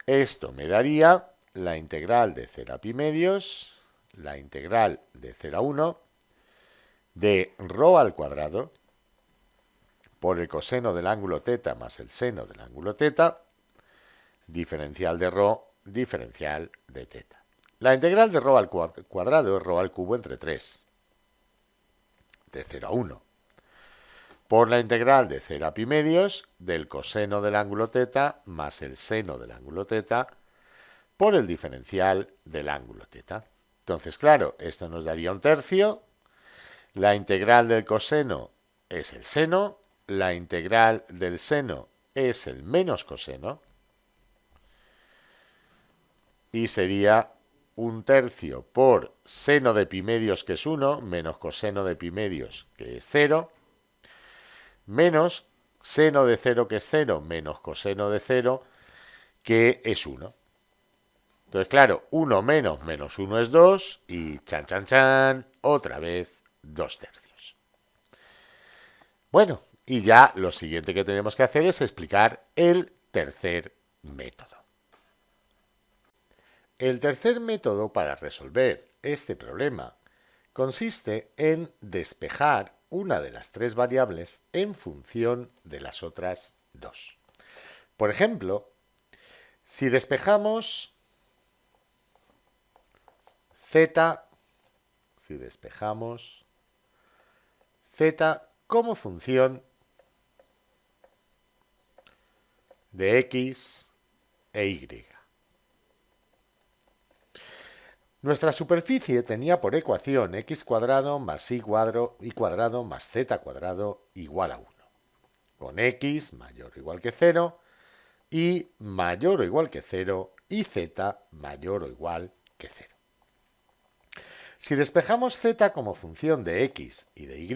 Esto me daría la integral de 0 a pi medios, la integral de 0 a 1, de rho al cuadrado, por el coseno del ángulo teta más el seno del ángulo teta, diferencial de rho, diferencial de teta. La integral de rho al cuadrado es rho al cubo entre 3, de 0 a 1, por la integral de 0 a pi medios del coseno del ángulo teta más el seno del ángulo teta por el diferencial del ángulo teta. Entonces, claro, esto nos daría un tercio. La integral del coseno es el seno, la integral del seno es el menos coseno y sería un tercio por seno de pi medios, que es 1, menos coseno de pi medios, que es 0, menos seno de 0, que es 0, menos coseno de 0, que es 1. Entonces, claro, 1 menos menos 1 es 2 y chan, chan, chan, otra vez 2 tercios. Bueno, y ya lo siguiente que tenemos que hacer es explicar el tercer método. El tercer método para resolver este problema consiste en despejar una de las tres variables en función de las otras dos. Por ejemplo, Si despejamos z, como función de x e y. Nuestra superficie tenía por ecuación x cuadrado más y cuadrado más z cuadrado igual a 1, con x mayor o igual que 0, y mayor o igual que 0 y z mayor o igual que 0. Si despejamos z como función de x y de y,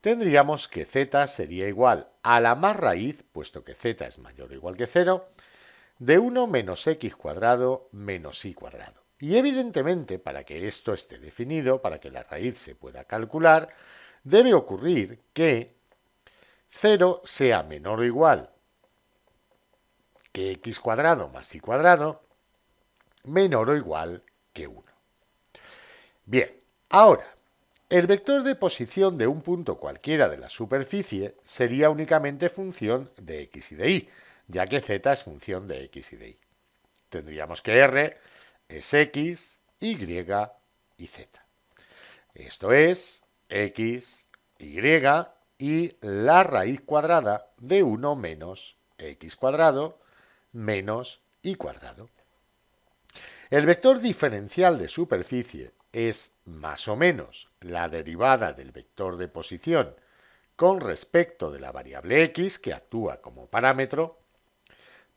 tendríamos que z sería igual a la más raíz, puesto que z es mayor o igual que 0, de 1 menos x cuadrado menos y cuadrado. Y evidentemente, para que esto esté definido, para que la raíz se pueda calcular, debe ocurrir que 0 sea menor o igual que x cuadrado más y cuadrado, menor o igual que 1. Bien, ahora, el vector de posición de un punto cualquiera de la superficie sería únicamente función de x y de y, ya que z es función de x y de y. Tendríamos que r es x, y y z. Esto es x, y y la raíz cuadrada de 1 menos x cuadrado menos y cuadrado. El vector diferencial de superficie es más o menos la derivada del vector de posición con respecto de la variable x, que actúa como parámetro,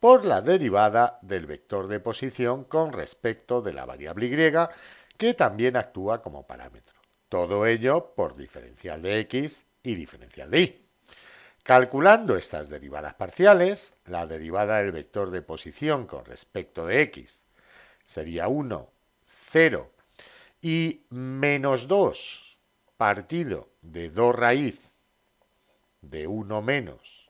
por la derivada del vector de posición con respecto de la variable y, que también actúa como parámetro. Todo ello por diferencial de x y diferencial de y. Calculando estas derivadas parciales, la derivada del vector de posición con respecto de x sería 1, 0 y menos 2 partido de 2 raíz de 1 menos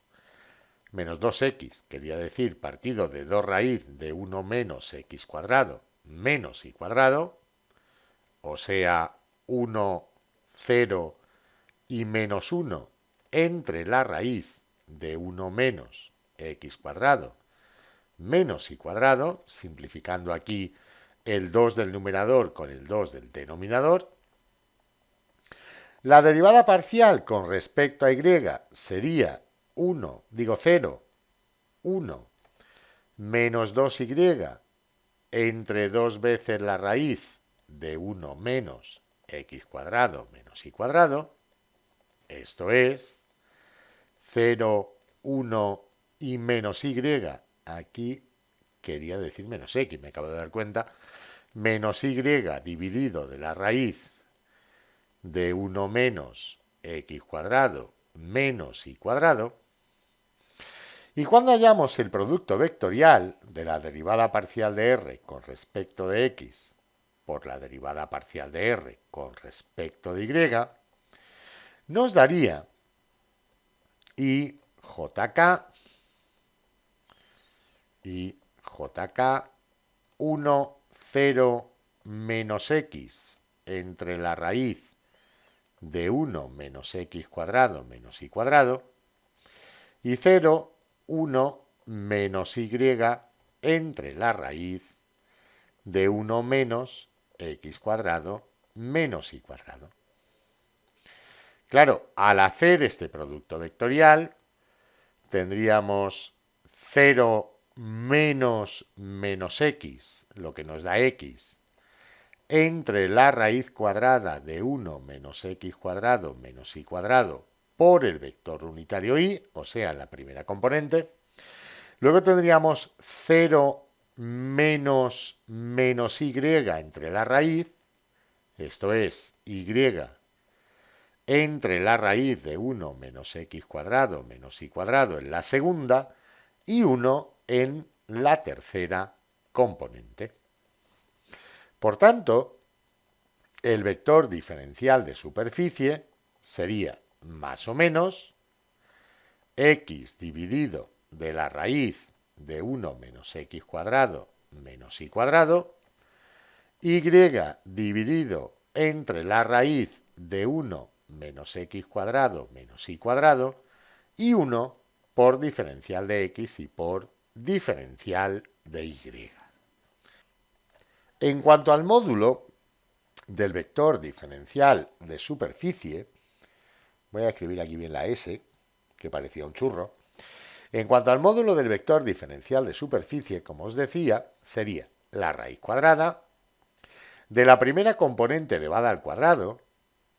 2x, quería decir partido de 2 raíz de 1 menos x cuadrado menos y cuadrado, o sea 1, 0 y menos 1 entre la raíz de 1 menos x cuadrado menos y cuadrado, simplificando aquí el 2 del numerador con el 2 del denominador. La derivada parcial con respecto a y sería 0, 1 menos 2y entre 2 veces la raíz de 1 menos x cuadrado menos y cuadrado. Esto es 0, 1 y menos y, aquí quería decir menos x, me acabo de dar cuenta, menos y dividido de la raíz de 1 menos x cuadrado menos y cuadrado. Y cuando hallamos el producto vectorial de la derivada parcial de r con respecto de x por la derivada parcial de r con respecto de y, nos daría jk 1, 0 menos x entre la raíz de 1 menos x cuadrado menos y cuadrado, y 0, 1 menos y entre la raíz de 1 menos x cuadrado menos y cuadrado. Claro, al hacer este producto vectorial, tendríamos 0 menos x, lo que nos da x, entre la raíz cuadrada de 1 menos x cuadrado menos y cuadrado por el vector unitario y, o sea, la primera componente. Luego tendríamos 0 menos y entre la raíz, esto es y entre la raíz de 1 menos x cuadrado menos y cuadrado en la segunda, y 1 en la tercera componente. Por tanto, el vector diferencial de superficie sería más o menos x dividido de la raíz de 1 menos x cuadrado menos y cuadrado, y dividido entre la raíz de 1 menos x cuadrado menos y cuadrado, y 1 por diferencial de x y por diferencial de y. En cuanto al módulo del vector diferencial de superficie, voy a escribir aquí bien la S, que parecía un churro. En cuanto al módulo del vector diferencial de superficie, como os decía, sería la raíz cuadrada de la primera componente elevada al cuadrado,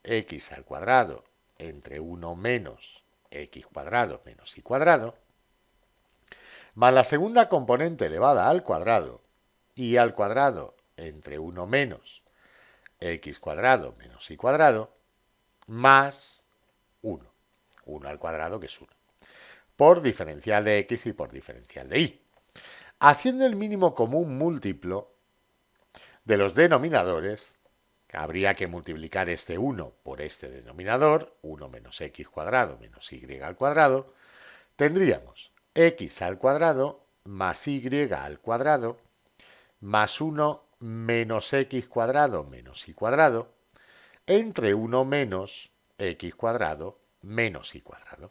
x al cuadrado entre 1 menos x cuadrado menos y cuadrado, más la segunda componente elevada al cuadrado, y al cuadrado entre 1 menos x cuadrado menos y cuadrado, más 1. 1 al cuadrado, que es 1. Por diferencial de x y por diferencial de y. Haciendo el mínimo común múltiplo de los denominadores, habría que multiplicar este 1 por este denominador, 1 menos x cuadrado menos y al cuadrado, tendríamos x al cuadrado más y al cuadrado más 1 menos x cuadrado menos y cuadrado entre 1 menos x cuadrado menos y cuadrado.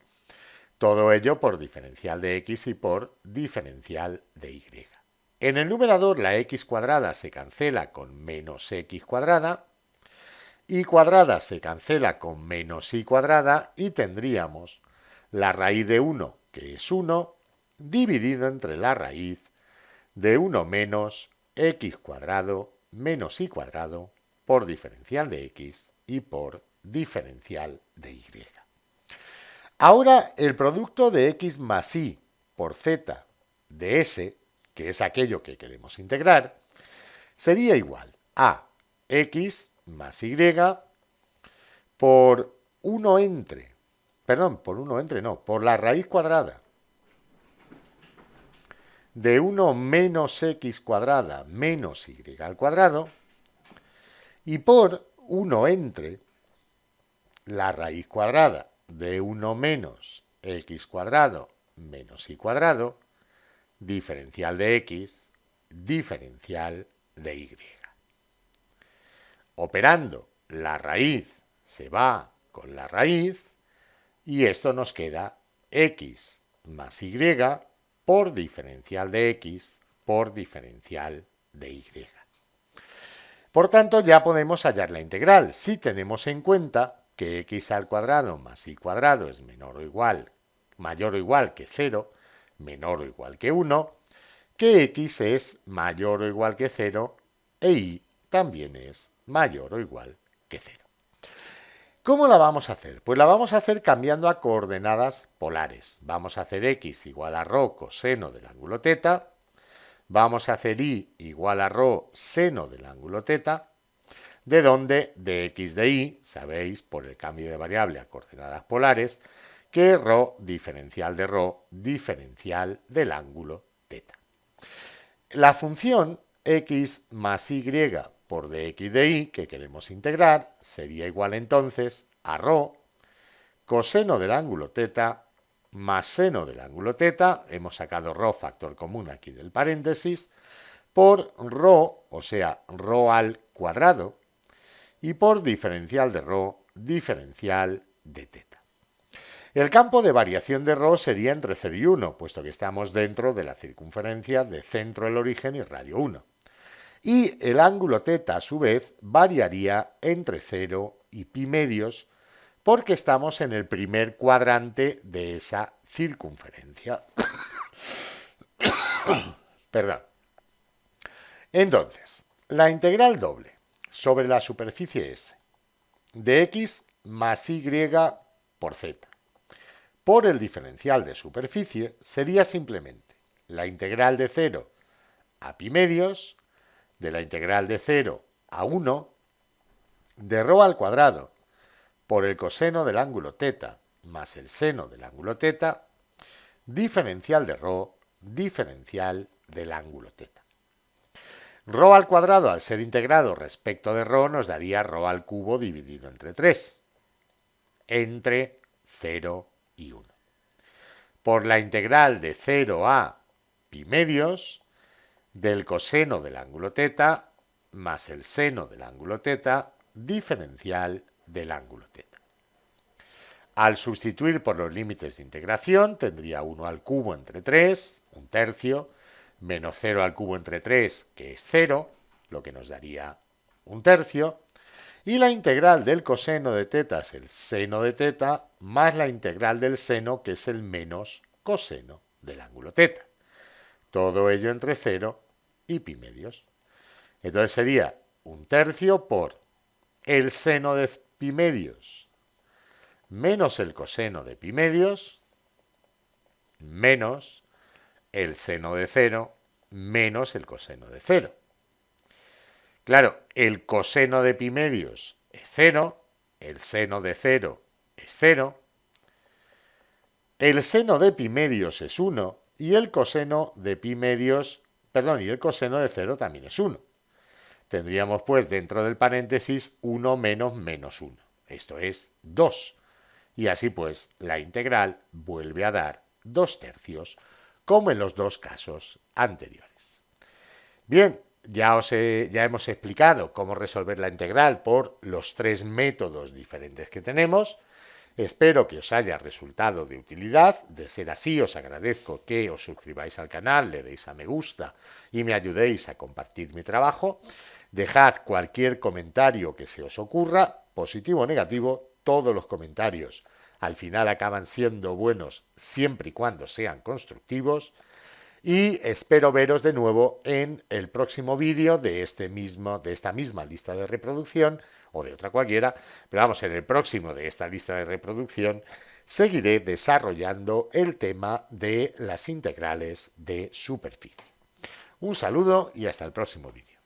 Todo ello por diferencial de x y por diferencial de y. En el numerador la x cuadrada se cancela con menos x cuadrada, y cuadrada se cancela con menos y cuadrada y tendríamos la raíz de 1, que es 1, dividido entre la raíz de 1 menos x cuadrado menos y cuadrado por diferencial de x y por diferencial de y. Ahora el producto de x más y por z de s, que es aquello que queremos integrar, sería igual a x más y por 1 entre, por la raíz cuadrada de 1 menos x cuadrada menos y al cuadrado, y por 1 entre la raíz cuadrada de 1 menos x cuadrado menos y cuadrado, diferencial de x, diferencial de y. Operando, la raíz se va con la raíz y esto nos queda x más y por diferencial de x por diferencial de y. Por tanto, ya podemos hallar la integral si tenemos en cuenta que x al cuadrado más y cuadrado es mayor o igual que 0, menor o igual que 1, que x es mayor o igual que 0 e y también es mayor o igual que 0. ¿Cómo la vamos a hacer? Pues la vamos a hacer cambiando a coordenadas polares. Vamos a hacer x igual a ρ coseno del ángulo θ, vamos a hacer y igual a ρ seno del ángulo θ, de donde de x de y, sabéis, por el cambio de variable a coordenadas polares, que ρ diferencial de ρ diferencial del ángulo θ. La función x más y por dx de y, que queremos integrar, sería igual entonces a ρ coseno del ángulo θ más seno del ángulo θ, hemos sacado ρ factor común aquí del paréntesis, por ρ, o sea, ρ al cuadrado, y por diferencial de ρ, diferencial de θ. El campo de variación de ρ sería entre 0 y 1, puesto que estamos dentro de la circunferencia de centro del origen y radio 1. Y el ángulo θ, a su vez, variaría entre 0 y pi medios, porque estamos en el primer cuadrante de esa circunferencia. Perdón. Entonces, la integral doble sobre la superficie S de x más y por z por el diferencial de superficie sería simplemente la integral de 0 a pi medios de la integral de 0 a 1 de ρ al cuadrado por el coseno del ángulo θ más el seno del ángulo θ, diferencial de ρ, diferencial del ángulo θ. Ρ al cuadrado, al ser integrado respecto de ρ, nos daría ρ al cubo dividido entre 3, entre 0 y 1. Por la integral de 0 a pi medios del coseno del ángulo θ más el seno del ángulo θ, diferencial del ángulo θ. Al sustituir por los límites de integración, tendría 1 al cubo entre 3, un tercio, menos 0 al cubo entre 3, que es 0, lo que nos daría un tercio, y la integral del coseno de teta es el seno de teta, más la integral del seno, que es el menos coseno del ángulo teta. Todo ello entre 0 y pi medios. Entonces sería un tercio por el seno de pi medios menos el coseno de pi medios menos el seno de 0 menos el coseno de 0. Claro, el coseno de pi medios es 0, el seno de 0 es 0, el seno de pi medios es 1 y el coseno de pi medios, y el coseno de 0 también es 1. Tendríamos pues dentro del paréntesis 1 menos menos 1. Esto es 2. Y así pues la integral vuelve a dar 2 tercios, como en los dos casos anteriores. Bien, ya hemos explicado cómo resolver la integral por los 3 métodos diferentes que tenemos. Espero que os haya resultado de utilidad. De ser así, os agradezco que os suscribáis al canal, le deis a me gusta y me ayudéis a compartir mi trabajo. Dejad cualquier comentario que se os ocurra, positivo o negativo. Todos los comentarios al final acaban siendo buenos siempre y cuando sean constructivos. Y espero veros de nuevo en el próximo vídeo de esta misma lista de reproducción o de otra cualquiera, pero vamos, en el próximo de esta lista de reproducción seguiré desarrollando el tema de las integrales de superficie. Un saludo y hasta el próximo vídeo.